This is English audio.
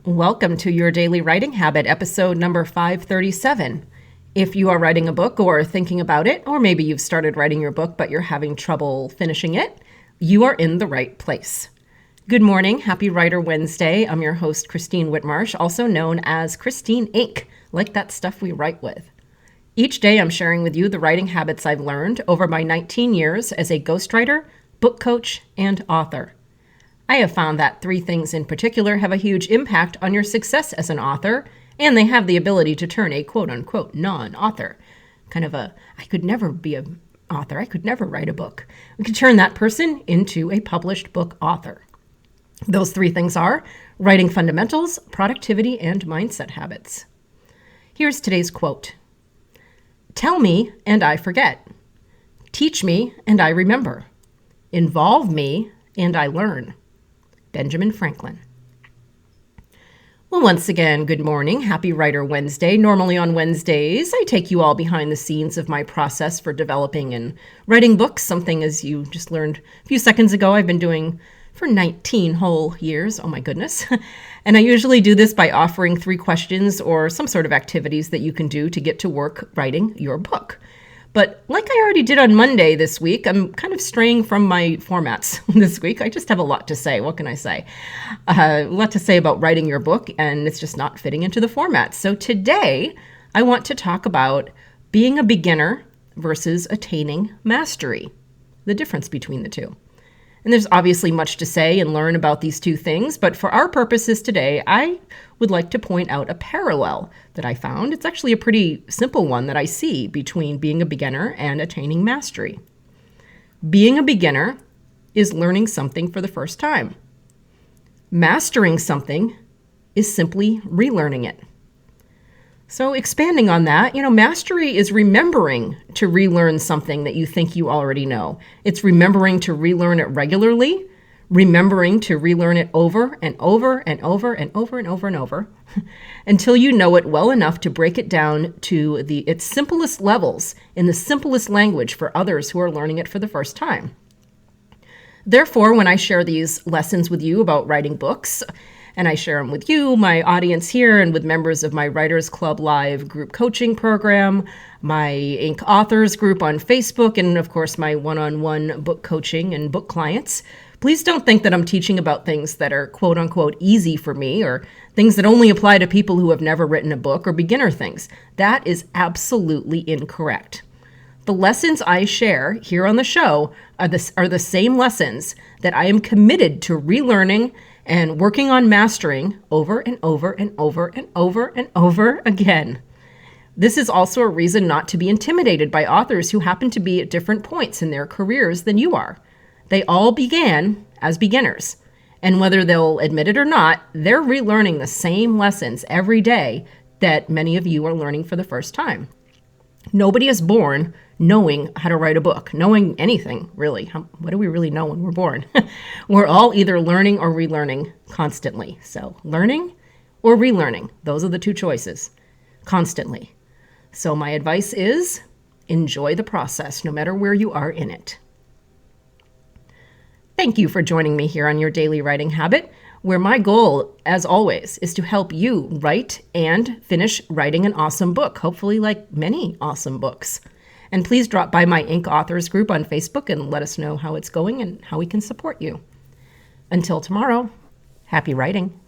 Welcome to Your Daily Writing Habit, episode number 537. If you are writing a book or thinking about it, or maybe you've started writing your book but you're having trouble finishing it, you are in the right place. Good morning. Happy Writer Wednesday. I'm your host, Christine Whitmarsh, also known as Christine Inc., like that stuff we write with. Each day I'm sharing with you the writing habits I've learned over my 19 years as a ghostwriter, book coach, and author. I have found that three things in particular have a huge impact on your success as an author, and they have the ability to turn a quote-unquote non-author, I could never be an author, I could never write a book. We could turn that person into a published book author. Those three things are writing fundamentals, productivity, and mindset habits. Here's today's quote. Tell me, and I forget. Teach me, and I remember. Involve me, and I learn. Benjamin Franklin. Well, once again, good morning. Happy Writer Wednesday. Normally on Wednesdays, I take you all behind the scenes of my process for developing and writing books, something as you just learned a few seconds ago I've been doing for 19 whole years. Oh my goodness. And I usually do this by offering 3 questions or some sort of activities that you can do to get to work writing your book. But like I already did on Monday this week, I'm kind of straying from my formats this week. I just have a lot to say. What can I say? A lot to say about writing your book, and it's just not fitting into the format. So today, I want to talk about being a beginner versus attaining mastery, the difference between the two. And there's obviously much to say and learn about these two things, but for our purposes today, I would like to point out a parallel that I found. It's actually a pretty simple one that I see between being a beginner and attaining mastery. Being a beginner is learning something for the first time. Mastering something is simply relearning it. So expanding on that, mastery is remembering to relearn something that you think you already know. It's remembering to relearn it regularly, remembering to relearn it over and over and over and over and over and over until you know it well enough to break it down to its simplest levels in the simplest language for others who are learning it for the first time. Therefore, when I share these lessons with you about writing books, and I share them with you, my audience here, and with members of my Writers Club Live group coaching program, my Inc. Authors group on Facebook, and of course my one-on-one book coaching and book clients. Please don't think that I'm teaching about things that are quote-unquote easy for me or things that only apply to people who have never written a book or beginner things. That is absolutely incorrect. The lessons I share here on the show are the same lessons that I am committed to relearning and working on mastering over and over and over and over and over again. This is also a reason not to be intimidated by authors who happen to be at different points in their careers than you are. They all began as beginners, and whether they'll admit it or not, they're relearning the same lessons every day that many of you are learning for the first time. Nobody is born knowing how to write a book, knowing anything, really. What do we really know when we're born? We're all either learning or relearning constantly. So learning or relearning, those are the two choices, constantly. So my advice is enjoy the process, no matter where you are in it. Thank you for joining me here on Your Daily Writing Habit, where my goal, as always, is to help you write and finish writing an awesome book, hopefully like many awesome books. And please drop by my Inc. Authors group on Facebook and let us know how it's going and how we can support you. Until tomorrow, happy writing.